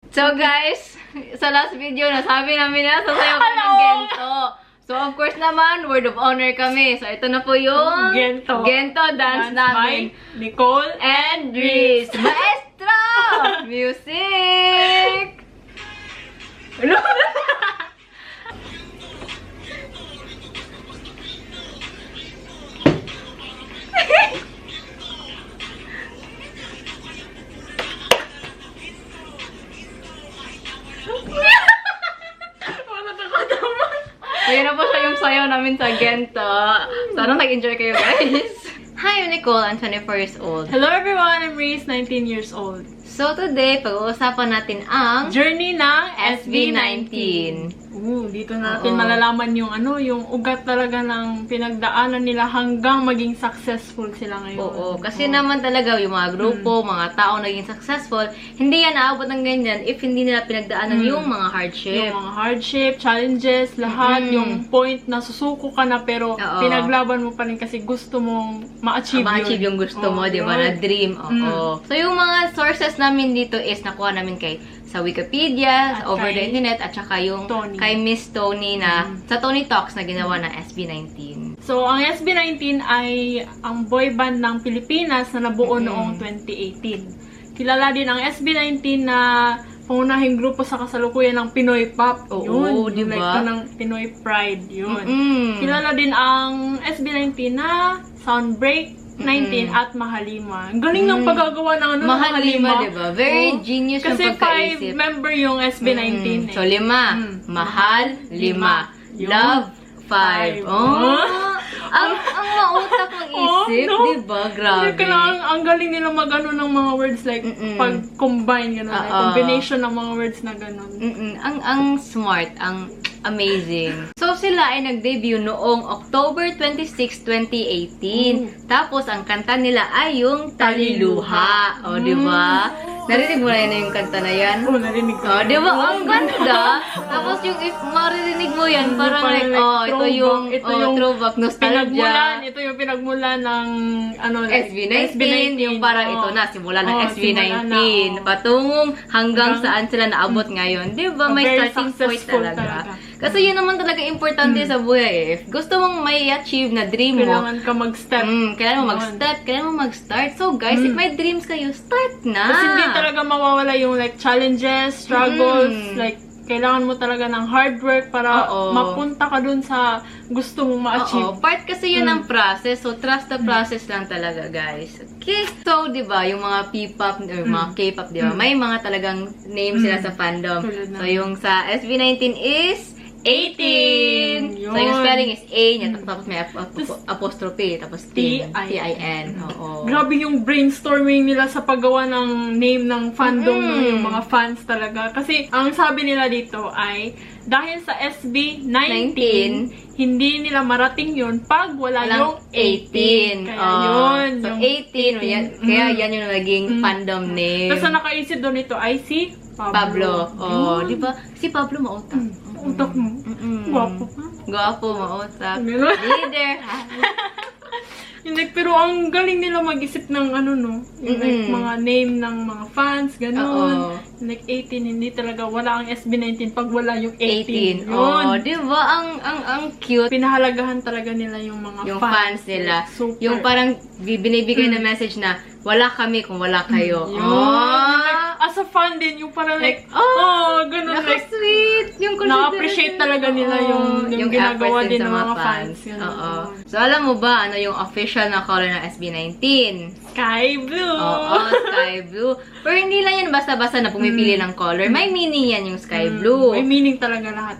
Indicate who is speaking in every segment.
Speaker 1: So guys, sa last video, nasabi namin na sasayaw kami ng Gento. So of course naman, word of honor kami. So ito na po yung Gento dance namin.
Speaker 2: By Nicole
Speaker 1: And Dries. Maestro! Music! Kaya na po siya yung sayaw namin sa Gento. Sana nag-enjoy kayo, guys. Hi, I'm Nicole. I'm 24 years old.
Speaker 2: Hello everyone, I'm Reese, 19 years old.
Speaker 1: So today, pag-uusapan natin ang
Speaker 2: Journey ng
Speaker 1: SB19.
Speaker 2: Dito natin malalaman yung yung ugat talaga ng pinagdaanan nila hanggang maging successful sila ngayon.
Speaker 1: Oo, kasi naman talaga yung mga grupo, mga tao naging successful, hindi yan naabot ng ganyan if hindi nila pinagdaanan yung mga hardship.
Speaker 2: Yung mga hardship, challenges, lahat, yung point na susuko ka na pero pinaglaban mo pa rin kasi gusto mong ma-achieve
Speaker 1: yung gusto mo, di ba? Na dream. Oo. So yung mga sources namin dito is nakuha namin sa Wikipedia, over the internet, at saka yung kay Miss Tony na sa Tony Talks na ginawa ng SB19.
Speaker 2: So, ang SB19 ay ang boy band ng Pilipinas na nabuo noong 2018. Kilala din ang SB19 na pangunahing grupo sa kasalukuyan ng Pinoy Pop.
Speaker 1: Oo, di ba?
Speaker 2: Like ng Pinoy Pride, yun. Kilala din ang SB19 na Soundbreak 19 at Mahalima. Ang galing ng paggagawa ng
Speaker 1: Mahalima, diba? Very genius yung
Speaker 2: Kasi 5
Speaker 1: pagkaisip.
Speaker 2: member yung SB19.
Speaker 1: So, 5. Mahal, 5. Love, 5. Ang mautak mag-isip, diba? Grabe.
Speaker 2: Ang galing nila mag-ano ng mga words like pag-combine, gano'n. Like, combination ng mga words na gano'n.
Speaker 1: Ang smart, ang amazing. So, sila ay nag-debut noong October 26, 2018. Tapos, ang kanta nila ay yung Taliluha. O, di ba? Narinig mo na yun yung kanta na yan?
Speaker 2: Oo, narinig ko.
Speaker 1: O, di ba? Ang ganda. Tapos, yung if maririnig mo yan, parang like, ito yung throwback, nostalgia.
Speaker 2: Ito yung pinagmulan ng
Speaker 1: SB19. Yung parang ito na, simula ng SB19. Patungong hanggang saan sila naabot ngayon. Di ba? May starting point talaga. Kasi yun naman talaga importante sa buhay. If gusto mong may achieve na dream mo,
Speaker 2: kailangan ka mag-step.
Speaker 1: Kailangan mo mag-step, kailangan mo mag-start. So guys, if may dreams kayo, start na.
Speaker 2: Kasi hindi talaga mawawala yung like challenges, struggles, like kailangan mo talaga ng hard work para mapunta ka dun sa gusto mong ma-achieve.
Speaker 1: Part kasi yun ang process. So, trust the process lang talaga, guys. Okay. So, di ba, yung mga P-pop or mga K-pop, di ba, may mga talagang names sila sa fandom. So, yung sa SB19 is 18!
Speaker 2: Yun.
Speaker 1: So, yung spelling is A niya, tapos may apostrophe, tapos T-I-N. Oo.
Speaker 2: Grabe yung brainstorming nila sa paggawa ng name ng fandom, yung mga fans talaga. Kasi, ang sabi nila dito ay, dahil sa SB19, hindi nila marating yun pag wala yung 18.
Speaker 1: Kaya yun. So, 18. Kaya yan yung naging fandom name.
Speaker 2: Tapos, ang nakaisip doon ito ay si Pablo.
Speaker 1: Di ba? Si Pablo mautak.
Speaker 2: Utak mo. Gwapo pa.
Speaker 1: Gwapo, mautak. Leader.
Speaker 2: Pero ang galing nila mag-isip ng yung like, mga name ng mga fans, gano'n. Like 18, hindi talaga wala ang SB19 pag wala yung 18. Yun.
Speaker 1: Di ba? Ang cute.
Speaker 2: Pinahalagahan talaga nila yung mga
Speaker 1: fans nila.
Speaker 2: Super.
Speaker 1: Yung parang binibigay na message na wala kami kung wala kayo.
Speaker 2: As a fan din, yung parang like, ganun.
Speaker 1: Naka-sweet. Yung
Speaker 2: na-appreciate talaga nila yung ginagawa din ng mga fans.
Speaker 1: So, alam mo ba, ano yung official na color ng SB19?
Speaker 2: Sky blue!
Speaker 1: Sky blue. Pero hindi lang yan basta-basta na pumipili ng color. May meaning yan yung sky blue.
Speaker 2: May meaning talaga lahat.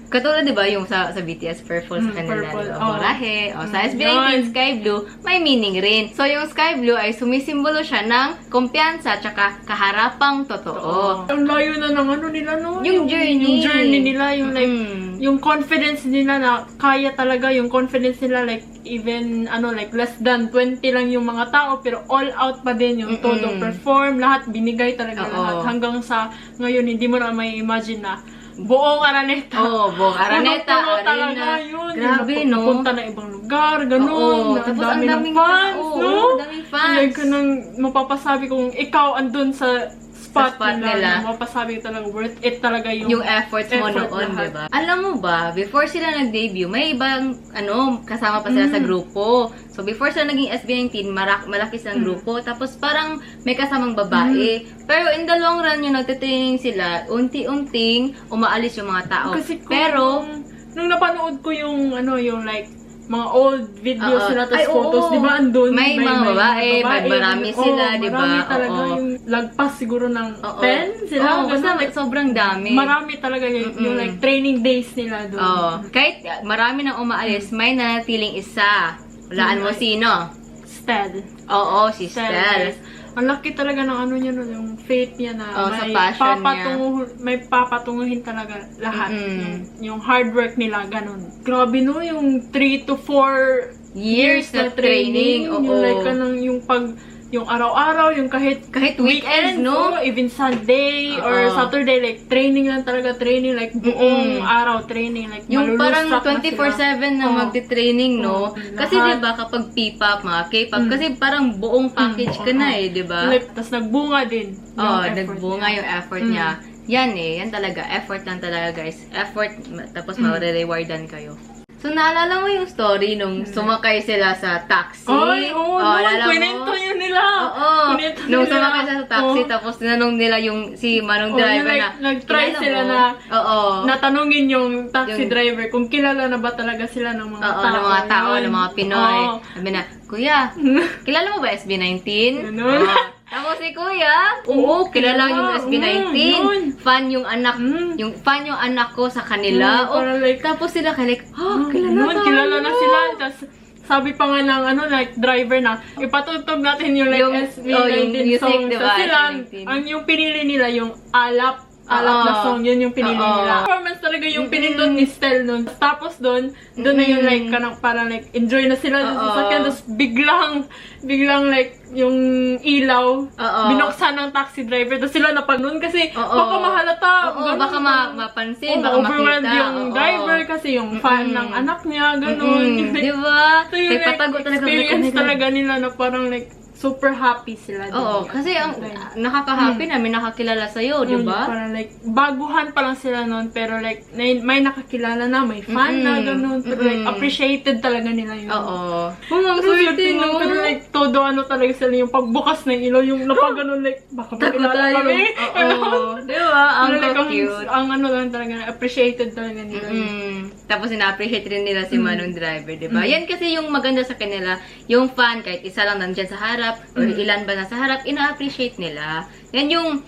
Speaker 1: Katulad, di ba, yung sa BTS, purple sa kanila. Morahe. Sa SB19, sky blue, may meaning rin. So, yung sky blue ay sumisimbolo siya ng kumpiyansa tsaka kaharapang totoo.
Speaker 2: Ang layo na ng nila, no?
Speaker 1: Yung journey.
Speaker 2: Yung journey nila, yung like, yung confidence nila na kaya talaga, yung confidence nila like, even, like less than 20 lang yung mga tao, pero all out pa din yung todo perform, lahat, binigay talaga lahat. Hanggang sa ngayon, hindi mo na may imagine na buong Araneta.
Speaker 1: Buong Araneta,
Speaker 2: Arena. Yun.
Speaker 1: Grabe, no?
Speaker 2: Punta na ibang lugar, gano'n.
Speaker 1: Tapos
Speaker 2: ang daming fans, no?
Speaker 1: Daming fans.
Speaker 2: Like, kanang mapapasabi kung ikaw andun sa spot nila. Mapasabi talaga worth it talaga yung
Speaker 1: efforts mo noon,
Speaker 2: lahat.
Speaker 1: diba? Alam mo ba, before sila nag-debut, may ibang, kasama pa sila sa grupo. So, before sila naging SB19, malaki silang grupo. Tapos, parang may kasamang babae. Pero, in the long run, yung nagtitraining sila, unti-unting umaalis yung mga tao.
Speaker 2: Kasi
Speaker 1: pero,
Speaker 2: nung napanood ko yung, yung like, mga old videos nila, tapos photos, di ba, andun?
Speaker 1: May mga babae, marami sila, di ba?
Speaker 2: Marami talaga yung lagpas siguro ng 10 sila.
Speaker 1: Basta sobrang dami.
Speaker 2: Marami talaga yung like training days nila doon.
Speaker 1: Kahit marami nang umaalis, may nanatiling isa. Walaan mo sino?
Speaker 2: Stel.
Speaker 1: Oo, si Stel.
Speaker 2: Ang laki talaga ng niya nun, yung faith niya na
Speaker 1: sa passion
Speaker 2: may papatunguhin talaga lahat. Yung hard work nila, ganun. Grabe no, yung 3 to 4
Speaker 1: years na training.
Speaker 2: Yung like yung araw-araw, yung kahit
Speaker 1: weekends, no?
Speaker 2: Even Sunday or Saturday, like training lang talaga, like buong araw training, like
Speaker 1: yung parang 24/7 na magti-training, no? Kasi 'di ba kapag P-pop, mga K-pop, kasi parang buong package ka na eh, 'di ba?
Speaker 2: Like, tas nagbunga din.
Speaker 1: Nagbunga yung effort niya. Yan talaga, effort lang talaga, guys. Effort, tapos ma-rewardan kayo. So, naalala mo yung story nung sumakay sila sa taxi?
Speaker 2: Kwento yun nila.
Speaker 1: Nung sumakay sila sa taxi, tapos tinanong nila yung si Manong driver na,
Speaker 2: nag-try sila natanungin yung taxi driver kung kilala na ba talaga sila ng mga tao.
Speaker 1: Ng mga tao, ng mga Pinoy. Sabi na, Kuya, kilala mo ba SB19? Tapos si Kuya, oo, kilala yung SB19. Fan yung anak ko sa kanila. Tapos sila
Speaker 2: kilala na sila. Tapos sabi pa nga ng like driver na ipatutog natin yung like SB19 song.
Speaker 1: Diba?
Speaker 2: Sila, yung pinili nila yung alap na song, yun yung pinili nila. Performance talaga yung pinindot ni Stel nun. Tapos doon na yung like, parang like, enjoy na sila sa sasakyan. Tapos biglang like, yung ilaw, binuksan ng taxi driver. Tapos sila napagnoon kasi baka mahalata.
Speaker 1: Baka mapansin, baka
Speaker 2: overwhelmed
Speaker 1: makita.
Speaker 2: yung driver kasi yung fan ng anak niya, ganun.
Speaker 1: Diba?
Speaker 2: So yung experience talaga nila na parang like, super happy sila.
Speaker 1: Kasi ang nakaka-happy na may nakakilala sa'yo, di ba?
Speaker 2: Parang like, baguhan pa lang sila noon, pero like, may nakakilala na, may fan na, ganun. Pero like, appreciated talaga nila yun.
Speaker 1: Ang swerte, no?
Speaker 2: Pero like, todo talaga sila yung pagbukas ng ilaw, yung napagano like, baka makilala kami.
Speaker 1: Di ba? Ang cute.
Speaker 2: Ang lang talaga, appreciated talaga nila.
Speaker 1: Tapos ina-appreciate rin nila si Manong driver, di ba? Yan kasi yung maganda sa kanila, yung fan, kahit isa lang nandyan sa harap, or ilan ba nasa harap, ina-appreciate nila. Yan yung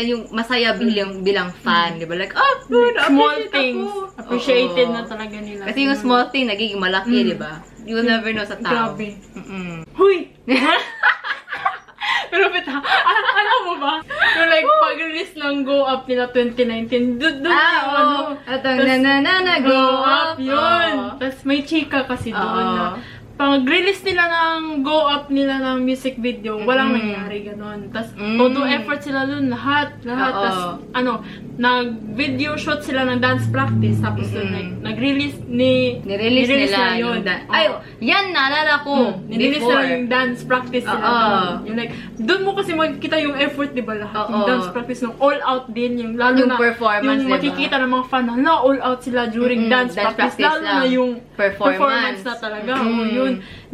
Speaker 1: yung masaya bilang fan, di ba? Like, good,
Speaker 2: small things, appreciated na talaga nila.
Speaker 1: Kasi yung small thing, nagiging malaki, di ba? You will never know sa tao.
Speaker 2: Grabe. Huy! Pero bita, alam mo ba? Yung like, pag-release ng Go Up nila 2019, doon
Speaker 1: Go Up,
Speaker 2: yun. Tapos may chika kasi doon na, pag-release nila ng Go Up nila ng music video, walang nangyari ganon. Tapos, todo effort sila dun, lahat. Tapos, nag-video shoot sila ng dance practice. Tapos, nag-release
Speaker 1: nirelease nila
Speaker 2: yun.
Speaker 1: Yan, naalala ko.
Speaker 2: Nirelease nila yung dance practice sila. Yung like, dun mo kasi makikita yung effort, di ba lahat? Yung dance practice, yung all out din. Yung lalo
Speaker 1: yung
Speaker 2: na,
Speaker 1: performance,
Speaker 2: yung makikita ng mga fan, all out sila during dance practice. Lalo na yung performance na talaga. Yun.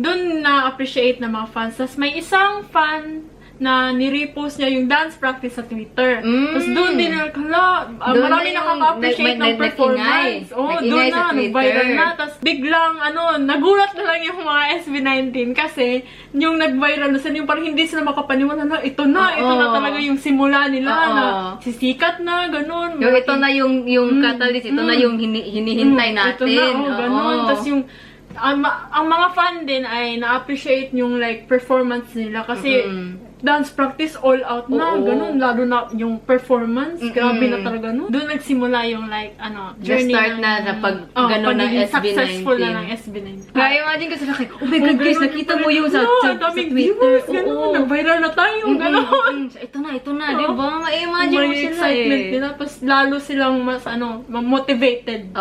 Speaker 2: Doon na-appreciate ng mga fans. Tapos may isang fan na nirepost niya yung dance practice sa Twitter. Tapos doon din, marami nakaka-appreciate ng performance. Doon na, nag-viral na. Tapos biglang, nagulat na lang yung mga SB19 kasi yung nag-viral na sila, yung parang hindi sila makapaniwala na, ito na talaga yung simula nila na sisikat na, ganun.
Speaker 1: Yung ito na yung catalyst, ito na yung hinihintay natin.
Speaker 2: Ito na, ganun. Tapos yung ang mga fan din ay na-appreciate yung like performance nila kasi dance practice all out na, ganun, lalo na yung performance, grabe na talaga nun. Doon nagsimula yung like, journey
Speaker 1: start na pag gano'n ng SB19.
Speaker 2: Successful na ng SB19.
Speaker 1: Kaya imagine kasi oh my God guys, nakita mo yung sa Twitter.
Speaker 2: Nag-viral na tayo, gano'n.
Speaker 1: Ito na, di ba? Ma-imagine mo sila
Speaker 2: excitement nila, tapos lalo silang mas, motivated.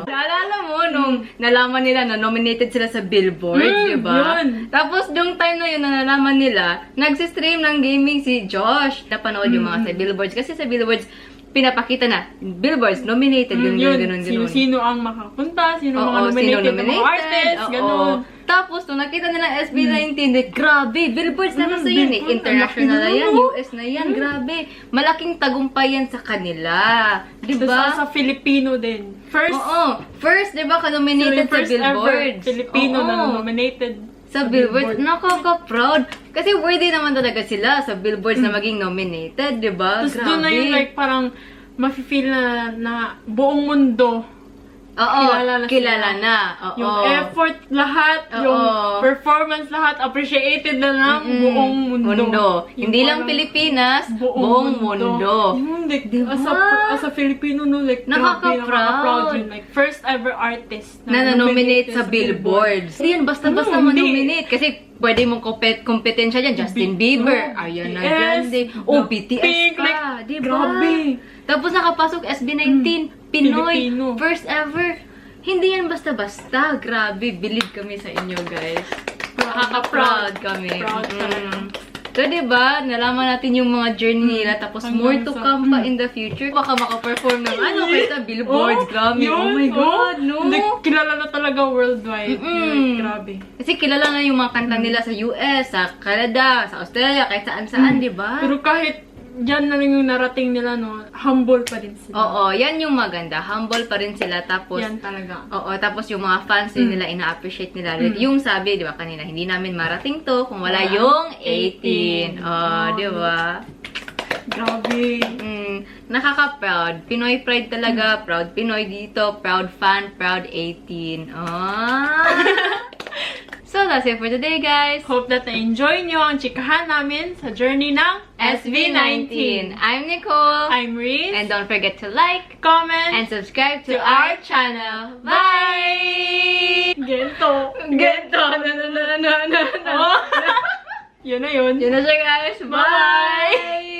Speaker 1: Naalala mo, nung nalaman nila na nominated sila sa Billboard, di ba? Tapos, yung time na yun na nalaman nila, nagsistress nag-stream ng gaming si Josh. Napanood yung mga sa billboards. Kasi sa billboards, pinapakita na, billboards, nominated, ganun.
Speaker 2: Sino-sino ang makapunta, sino
Speaker 1: Oo,
Speaker 2: mga nominated,
Speaker 1: sino
Speaker 2: ng mga artists,
Speaker 1: Oo.
Speaker 2: ganun.
Speaker 1: Tapos, nung nakita nila SB19, grabe, billboards na kasi yun eh.
Speaker 2: billboard,
Speaker 1: International na
Speaker 2: ang laki
Speaker 1: yan,
Speaker 2: nun,
Speaker 1: US na yan, grabe. Malaking tagumpay yan sa kanila. Diba?
Speaker 2: Sa Filipino din. First,
Speaker 1: First, diba, ka-nominated sa
Speaker 2: first
Speaker 1: billboards.
Speaker 2: ever Filipino
Speaker 1: Oo.
Speaker 2: na nominated
Speaker 1: Sa billboards, nakaka-proud. Kasi worthy naman talaga sila sa billboards na maging nominated, diba?
Speaker 2: Tapos doon na yung like parang mafe-feel na buong mundo kilala na. Oo.
Speaker 1: Yung
Speaker 2: Yung effort lahat, yung performance lahat, appreciated na ng buong mundo.
Speaker 1: Hindi lang Pilipinas, buong mundo.
Speaker 2: Yung like,
Speaker 1: Diba?
Speaker 2: as a Filipino, no, like,
Speaker 1: Nakaka-proud.
Speaker 2: yun. Like, first ever artist
Speaker 1: Na nominate sa billboards. Hindi yan basta-basta
Speaker 2: hindi.
Speaker 1: manominate. Kasi pwede mong kompetensya dyan. Justin Bieber, Ariana Grande, BTS
Speaker 2: Pink,
Speaker 1: pa.
Speaker 2: like,
Speaker 1: Diba?
Speaker 2: grabe.
Speaker 1: Tapos nakapasok SB19, Pinoy,
Speaker 2: Filipino.
Speaker 1: first ever. Hindi yan basta-basta. Grabe, believe kami sa inyo, guys. Nakaka-proud kami.
Speaker 2: Proud talaga.
Speaker 1: So, diba, nalaman natin yung mga journey nila, tapos more to come pa in the future. Baka makaperform ng kahit sa billboards. Grabe, oh my God, no?
Speaker 2: Like, kilala na talaga worldwide. Like, grabe.
Speaker 1: Kasi kilala na yung mga kanta nila sa US, sa Canada, sa Australia, kahit saan-saan, diba?
Speaker 2: Pero kahit yan na rin yung narating nila, no, humble pa din sila.
Speaker 1: Oo, yan yung maganda. Humble pa rin sila. Tapos,
Speaker 2: Yan talaga.
Speaker 1: oo, tapos yung mga fans din nila, ina-appreciate nila. Yung sabi, di ba, kanina, hindi namin marating to kung wala yung 18. Oh, di ba?
Speaker 2: Grabe.
Speaker 1: Nakaka-proud. Pinoy pride talaga. Proud Pinoy dito. Proud fan. Proud 18. So, that's it for today, guys.
Speaker 2: Hope that na-enjoy nyo ang chikahan namin sa journey ng
Speaker 1: SB19. I'm Nicole.
Speaker 2: I'm Reese.
Speaker 1: And don't forget to like,
Speaker 2: comment,
Speaker 1: and subscribe to our channel. Bye!
Speaker 2: Gento.
Speaker 1: Gento!
Speaker 2: Oh. Yun na yun.
Speaker 1: Yun na siya, guys. Bye!